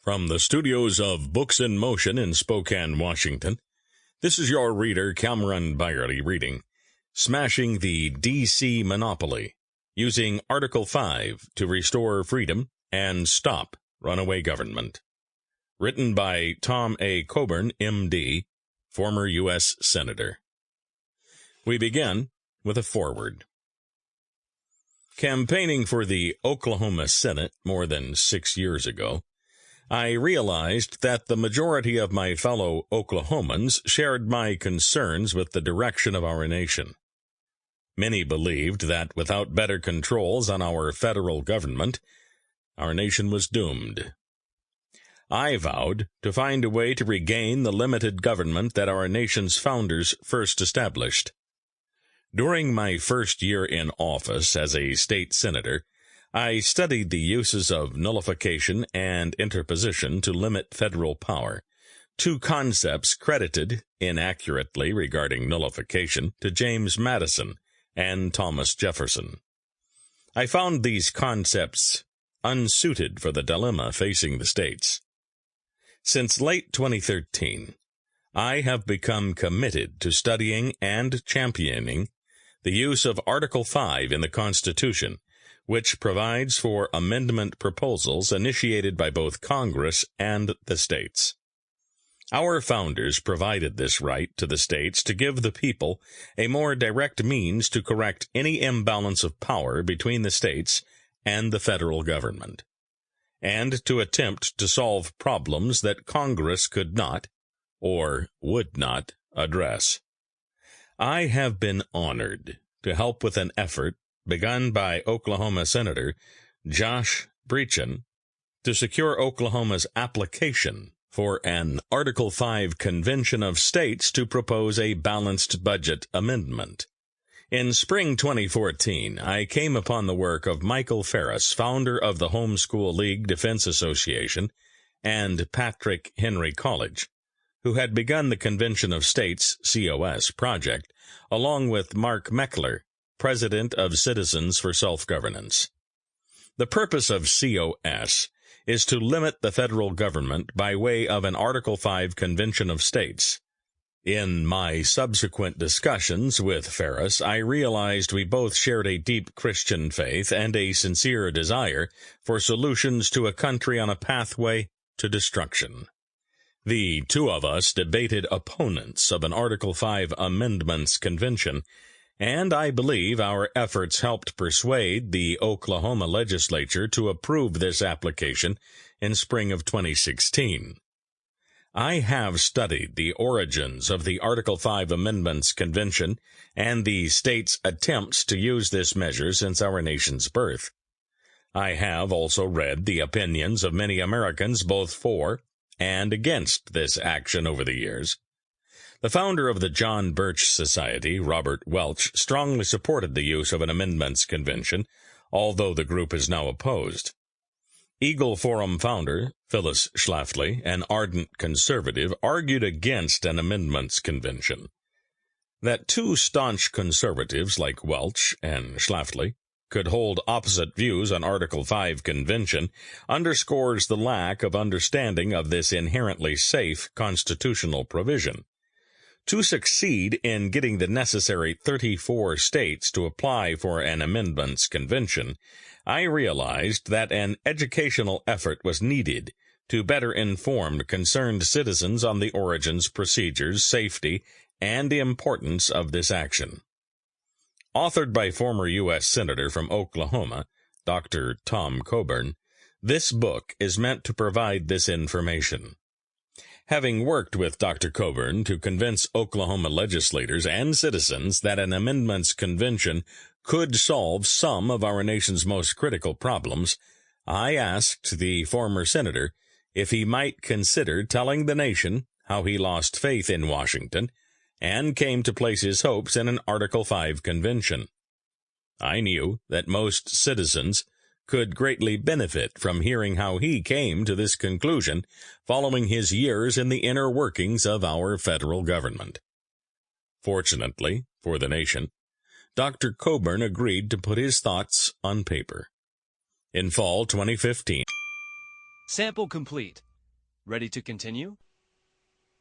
From the studios of Books in Motion in Spokane, Washington, this is your reader, Cameron Beierle, reading Smashing the D.C. Monopoly, Using Article 5 to Restore Freedom and Stop Runaway Government. Written by Tom A. Coburn, M.D., former U.S. Senator. We begin with a foreword. Campaigning for the Oklahoma Senate more than 6 years ago, I realized that the majority of my fellow Oklahomans shared my concerns with the direction of our nation. Many believed that without better controls on our federal government, our nation was doomed. I vowed to find a way to regain the limited government that our nation's founders first established. During my first year in office as a state senator, I studied the uses of nullification and interposition to limit federal power, two concepts credited inaccurately regarding nullification to James Madison and Thomas Jefferson. I found these concepts unsuited for the dilemma facing the states. Since late 2013, I have become committed to studying and championing the use of Article 5 in the Constitution, which provides for amendment proposals initiated by both Congress and the states. Our founders provided this right to the states to give the people a more direct means to correct any imbalance of power between the states and the federal government, and to attempt to solve problems that Congress could not, or would not, address. I have been honored to help with an effort begun by Oklahoma Senator Josh Breachin to secure Oklahoma's application for an Article 5 Convention of States to propose a balanced budget amendment. In spring 2014, I came upon the work of Michael Ferris, founder of the Homeschool League Defense Association, and Patrick Henry College, who had begun the Convention of States COS project, along with Mark Meckler, President of Citizens for Self-Governance. The purpose of COS is to limit the federal government by way of an Article 5 Convention of States. In my subsequent discussions with Ferris, I realized we both shared a deep Christian faith and a sincere desire for solutions to a country on a pathway to destruction. The two of us debated opponents of an Article 5 Amendments Convention, and I believe our efforts helped persuade the Oklahoma legislature to approve this application in spring of 2016. I have studied the origins of the Article 5 Amendments Convention and the state's attempts to use this measure since our nation's birth. I have also read the opinions of many Americans both for and against this action over the years. The founder of the John Birch Society, Robert Welch, strongly supported the use of an amendments convention, although the group is now opposed. Eagle Forum founder Phyllis Schlafly, an ardent conservative, argued against an amendments convention. That two staunch conservatives like Welch and Schlafly could hold opposite views on Article 5 convention underscores the lack of understanding of this inherently safe constitutional provision. To succeed in getting the necessary 34 states to apply for an amendments convention, I realized that an educational effort was needed to better inform concerned citizens on the origins, procedures, safety, and importance of this action. Authored by former U.S. Senator from Oklahoma, Dr. Tom Coburn, this book is meant to provide this information. Having worked with Dr. Coburn to convince Oklahoma legislators and citizens that an amendments convention could solve some of our nation's most critical problems, I asked the former senator if he might consider telling the nation how he lost faith in Washington and came to place his hopes in an Article 5 convention. I knew that most citizens could greatly benefit from hearing how he came to this conclusion following his years in the inner workings of our federal government. Fortunately for the nation, Dr. Coburn agreed to put his thoughts on paper. In fall 2015, Sample complete. Ready to continue?